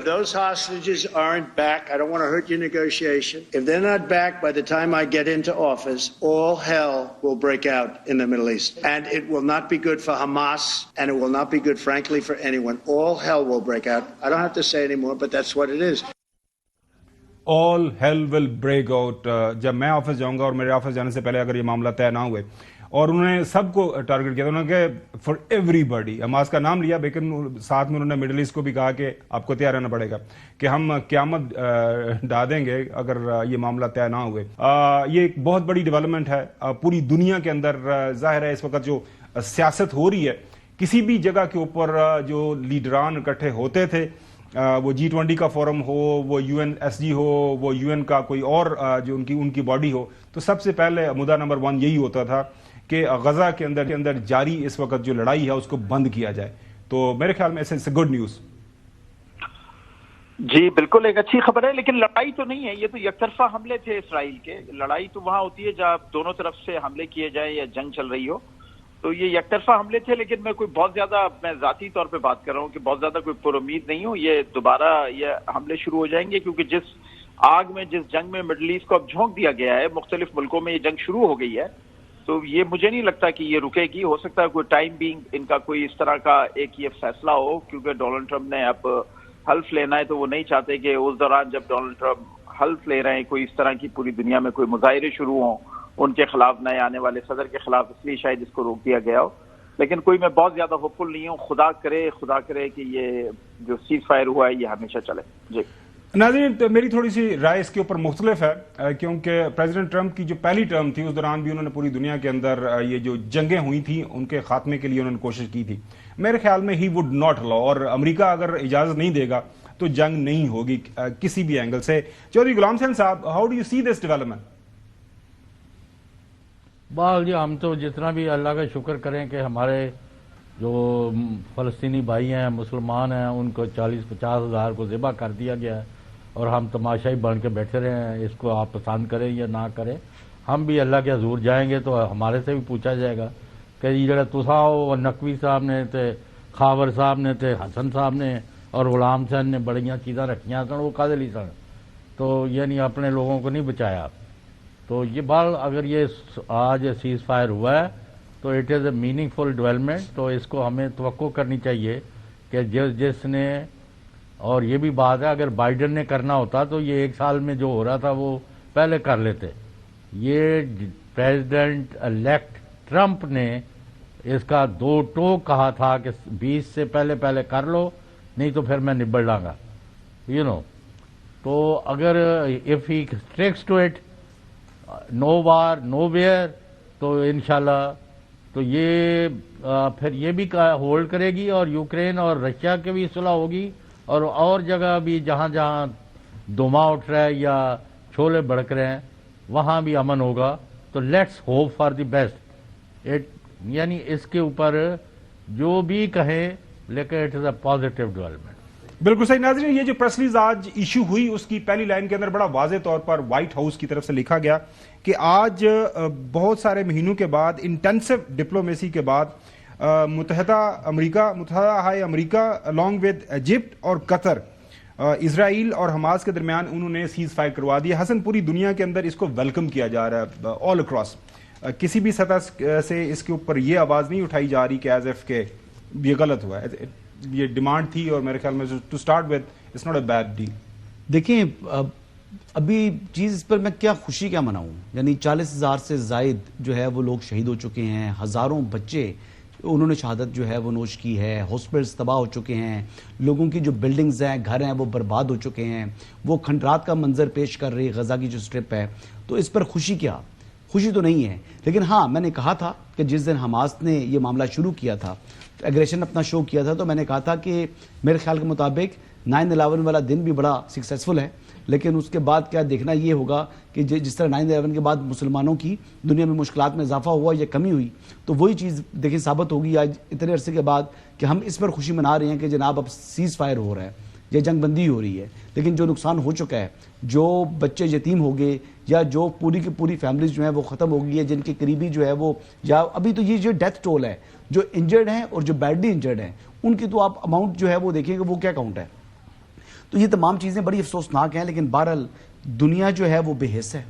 if those hostages aren't back, I don't want to hurt your negotiation. If they're not back by the time I get into office, all hell will break out in the Middle East. And it will not be good for Hamas, and it will not be good, frankly, for anyone. All hell will break out. I don't have to say anymore, but that's what it is. All hell will break out. جب میں office جاؤں گا اور میرے office جانے سے پہلے اگر یہ معاملہ طے نہ ہوئے، اور انہوں نے سب کو ٹارگٹ کیا، انہوں نے کہا فار ایوری بڈی، حماس کا نام لیا، لیکن ساتھ میں انہوں نے مڈل ایسٹ کو بھی کہا کہ آپ کو تیار رہنا پڑے گا کہ ہم قیامت ڈھا دیں گے اگر یہ معاملہ طے نہ ہوئے۔ یہ ایک بہت بڑی ڈیولپمنٹ ہے پوری دنیا کے اندر۔ ظاہر ہے اس وقت جو سیاست ہو رہی ہے، کسی بھی جگہ کے اوپر جو لیڈران اکٹھے ہوتے تھے، وہ G20 کا فورم ہو، وہ UNSG ہو، وہ UN کا کوئی اور جو ان کی باڈی ہو، تو سب سے پہلے مدعا نمبر 1 یہی ہوتا تھا کہ غزہ کے اندر جاری اس وقت جو لڑائی ہے اس کو بند کیا جائے۔ تو میرے خیال میں اس گڈ نیوز۔ جی بالکل ایک اچھی خبر ہے، لیکن لڑائی تو نہیں ہے، یہ تو یک طرفہ حملے تھے اسرائیل کے۔ لڑائی تو وہاں ہوتی ہے جہاں دونوں طرف سے حملے کیے جائیں یا جنگ چل رہی ہو، تو یہ یک طرفہ حملے تھے۔ لیکن میں کوئی بہت زیادہ، میں ذاتی طور پہ بات کر رہا ہوں کہ بہت زیادہ کوئی پر امید نہیں ہوں یہ دوبارہ یہ حملے شروع ہو جائیں گے، کیونکہ جس آگ میں، جس جنگ میں مڈل ایسٹ کو اب جھونک دیا گیا ہے، مختلف ملکوں میں یہ جنگ شروع ہو گئی ہے، تو یہ مجھے نہیں لگتا کہ یہ رکے گی۔ ہو سکتا ہے کوئی ٹائم بینگ ان کا کوئی اس طرح کا ایک یہ فیصلہ ہو، کیونکہ ڈونلڈ ٹرمپ نے اب حلف لینا ہے، تو وہ نہیں چاہتے کہ اس دوران جب ڈونلڈ ٹرمپ حلف لے رہے ہیں کوئی اس طرح کی پوری دنیا میں کوئی مظاہرے شروع ہوں ان کے خلاف، نئے آنے والے صدر کے خلاف، اس لیے شاید اس کو روک دیا گیا ہو۔ لیکن کوئی میں بہت زیادہ ہوپ فل نہیں ہوں، خدا کرے کہ یہ جو سیز فائر ہوا ہے یہ ہمیشہ چلے۔ جی ناظرین، میری تھوڑی سی رائے اس کے اوپر مختلف ہے، کیونکہ پریزیڈنٹ ٹرمپ کی جو پہلی ٹرم تھی اس دوران بھی انہوں نے پوری دنیا کے اندر یہ جو جنگیں ہوئی تھیں ان کے خاتمے کے لیے انہوں نے کوشش کی تھی۔ میرے خیال میں ہی وڈ ناٹ الاؤ، اور امریکہ اگر اجازت نہیں دے گا تو جنگ نہیں ہوگی کسی بھی اینگل سے۔ چودھری غلام حسین صاحب، how do you see this development? بال جی، ہم تو جتنا بھی اللہ کا شکر کریں کہ ہمارے جو فلسطینی بھائی ہیں، مسلمان ہیں، ان کو 40-50 ہزار کو ذبح کر دیا گیا ہے، اور ہم تماشائی بن کے بیٹھے رہے ہیں۔ اس کو آپ پسند کریں یا نہ کریں، ہم بھی اللہ کے حضور جائیں گے تو ہمارے سے بھی پوچھا جائے گا کہ یہ جڑا تسا ہو، نقوی صاحب نے تے خاور صاحب نے تے حسن صاحب نے اور غلام حسین نے بڑیاں چیزاں رکھیاں سن، وہ کادے لی سن، تو یعنی اپنے لوگوں کو نہیں بچایا۔ تو یہ بال اگر یہ آج سیز فائر ہوا ہے تو it is a meaningful development, تو اس کو ہمیں توقع کرنی چاہیے کہ جس نے، اور یہ بھی بات ہے اگر بائیڈن نے کرنا ہوتا تو یہ 1 سال میں جو ہو رہا تھا وہ پہلے کر لیتے۔ یہ پریزیڈنٹ الیکٹ ٹرمپ نے اس کا 2 ٹوک کہا تھا کہ 20 سے پہلے کر لو، نہیں تو پھر میں نبڑ لاں گا، تو اگر if he strikes to it, no war nowhere, تو انشاءاللہ تو یہ پھر یہ بھی ہولڈ کرے گی، اور یوکرین اور رشیا کے بھی صلح ہوگی، اور جگہ بھی جہاں جہاں دھواں اٹھ رہا ہے یا چھولے بڑک رہے ہیں وہاں بھی امن ہوگا۔ تو let's hope for the best, یعنی اس کے اوپر جو بھی کہیں، لیکن it is a positive development. بالکل صحیح۔ ناظرین، یہ جو پریس ریلیز آج ایشو ہوئی اس کی پہلی لائن کے اندر بڑا واضح طور پر وائٹ ہاؤس کی طرف سے لکھا گیا کہ آج بہت سارے مہینوں کے بعد، انٹینسو ڈپلومیسی کے بعد، متحدہ high America along with Egypt اور قطر، اسرائیل اور حماس کے درمیان انہوں نے سیز فائر کروا دیا۔ حسن، پوری دنیا کے اندر اس کو ویلکم کیا جا رہا ہے آل اکراس، کسی بھی سطح سے اس کے اوپر یہ آواز نہیں اٹھائی جا رہی کہ ایز ایف کہ یہ غلط ہوا ہے۔ یہ ڈیمانڈ تھی، اور میرے خیال میں to start with it's not a bad deal. دیکھیں، ابھی چیز اس پر میں کیا خوشی کیا مناؤں، یعنی 40,000 سے زائد جو ہے وہ لوگ شہید ہو چکے ہیں، ہزاروں بچے انہوں نے شہادت جو ہے وہ نوش کی ہے، ہاسپٹلز تباہ ہو چکے ہیں، لوگوں کی جو بلڈنگز ہیں، گھر ہیں، وہ برباد ہو چکے ہیں، وہ کھنڈرات کا منظر پیش کر رہی غزہ کی جو سٹرپ ہے، تو اس پر خوشی کیا؟ خوشی تو نہیں ہے۔ لیکن ہاں، میں نے کہا تھا کہ جس دن حماس نے یہ معاملہ شروع کیا تھا، ایگریشن اپنا شو کیا تھا، تو میں نے کہا تھا کہ میرے خیال کے مطابق 9/11 والا دن بھی بڑا سکسیسفل ہے، لیکن اس کے بعد کیا دیکھنا یہ ہوگا کہ جس طرح 9/11 کے بعد مسلمانوں کی دنیا میں مشکلات میں اضافہ ہوا یا کمی ہوئی، تو وہی چیز دیکھیں ثابت ہوگی آج اتنے عرصے کے بعد کہ ہم اس پر خوشی منا رہے ہیں کہ جناب اب سیز فائر ہو رہا ہے یا جنگ بندی ہو رہی ہے، لیکن جو نقصان ہو چکا ہے، جو بچے یتیم ہو گئے یا جو پوری کی پوری فیملیز جو ہیں وہ ختم ہو گئی ہے، جن کے قریبی جو ہے وہ، یا ابھی تو یہ جو ڈیتھ ٹول ہے، جو انجرڈ ہیں اور جو بیڈلی انجرڈ ہیں، ان کی تو آپ اماؤنٹ جو ہے وہ دیکھیں کہ وہ کیا کاؤنٹ ہے۔ تو یہ تمام چیزیں بڑی افسوسناک ہیں، لیکن بہرحال دنیا جو ہے وہ بے حس ہے.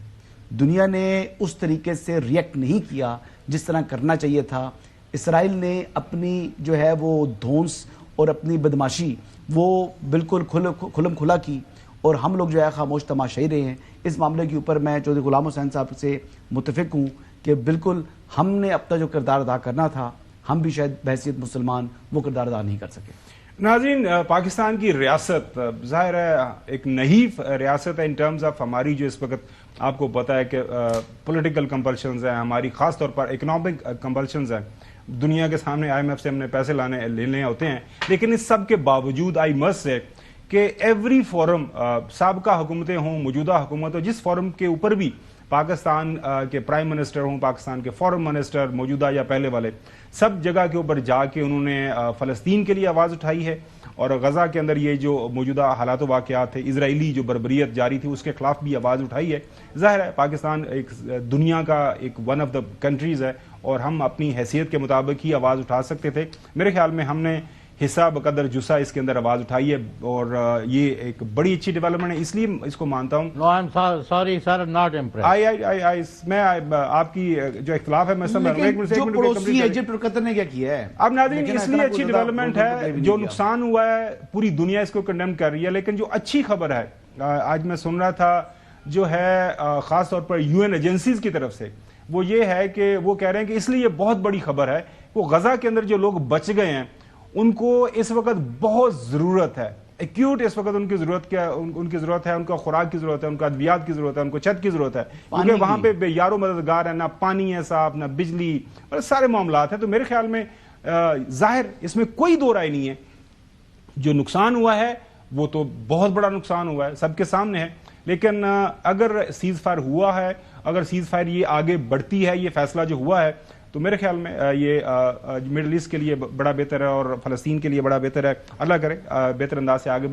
دنیا نے اس طریقے سے ریئیکٹ نہیں کیا جس طرح کرنا چاہیے تھا. اسرائیل نے اپنی جو ہے وہ دھونس اور اپنی بدماشی وہ بالکل کھلم کھلا کی، اور ہم لوگ جو ہے خاموش تماشائی رہے ہیں. اس معاملے کے اوپر میں چودھری غلام حسین صاحب سے متفق ہوں کہ بالکل ہم نے اپنا جو کردار ادا کرنا تھا، ہم بھی شاید بحیثیت مسلمان وہ کردار ادا نہیں کر سکے. ناظرین، پاکستان کی ریاست ظاہر ہے ایک نحیف ریاست ہے ان ٹرمز آف ہماری جو اس وقت آپ کو پتا ہے کہ پولیٹیکل کمپلشنز ہیں، ہماری خاص طور پر اکنامک کمپلشنز ہیں. دنیا کے سامنے آئی ایم ایف سے ہم نے پیسے لینے ہوتے ہیں، لیکن اس سب کے باوجود آئی مسٹ سے کہ ایوری فورم، سابقہ حکومتیں ہوں، موجودہ حکومت ہو، جس فورم کے اوپر بھی پاکستان کے پرائم منسٹر ہوں، پاکستان کے فورن منسٹر موجودہ یا پہلے والے، سب جگہ کے اوپر جا کے انہوں نے فلسطین کے لیے آواز اٹھائی ہے، اور غزہ کے اندر یہ جو موجودہ حالات و واقعات تھے، اسرائیلی جو بربریت جاری تھی، اس کے خلاف بھی آواز اٹھائی ہے. ظاہر ہے پاکستان ایک دنیا کا ایک ون آف دا کنٹریز ہے، اور ہم اپنی حیثیت کے مطابق ہی آواز اٹھا سکتے تھے. میرے خیال میں ہم نے حصہ بقدر جسا اس کے اندر آواز اٹھائی ہے، اور یہ ایک بڑی اچھی ڈیولپمنٹ ہے. اس لیے اس کو مانتا ہوں. No, I'm sorry, sir, not impressed. میں آپ کی جو اختلاف ہے میں سمجھ لیکن جو پڑوسی ایجپٹ اور قطر نے کیا کیا ہے. اب ناظرین اس لیے اچھی ڈیولپمنٹ ہے، جو نقصان ہوا ہے پوری دنیا اس کو کنڈیم کر رہی ہے، لیکن جو اچھی خبر ہے آج میں سن رہا تھا جو ہے خاص طور پر یو این ایجنسیز کی طرف سے، وہ یہ ہے کہ وہ کہہ رہے ہیں کہ اس لیے یہ بہت بڑی خبر ہے، وہ غزہ کے اندر جو لوگ بچ گئے ہیں ان کو اس وقت بہت ضرورت ہے، ایکیوٹ اس وقت ان کی ضرورت ہے، ان کا خوراک کی ضرورت ہے، ان کا ادویات کی ضرورت ہے، ان کو چھت کی ضرورت ہے، کیونکہ وہاں پہ بے یار و مددگار ہے، نہ پانی ہے صاف، نہ بجلی، اور سارے معاملات ہیں. تو میرے خیال میں ظاہر اس میں کوئی دو رائے نہیں ہے، جو نقصان ہوا ہے وہ تو بہت بڑا نقصان ہوا ہے، سب کے سامنے ہے. لیکن اگر سیز فائر ہوا ہے، اگر سیز فائر یہ آگے بڑھتی ہے، یہ فیصلہ جو ہوا ہے، تو میرے خیال میں یہ مڈل ایسٹ کے لیے بڑا بہتر ہے، اور فلسطین کے لیے بڑا بہتر ہے. اللہ کرے بہتر انداز سے آگے بڑھے.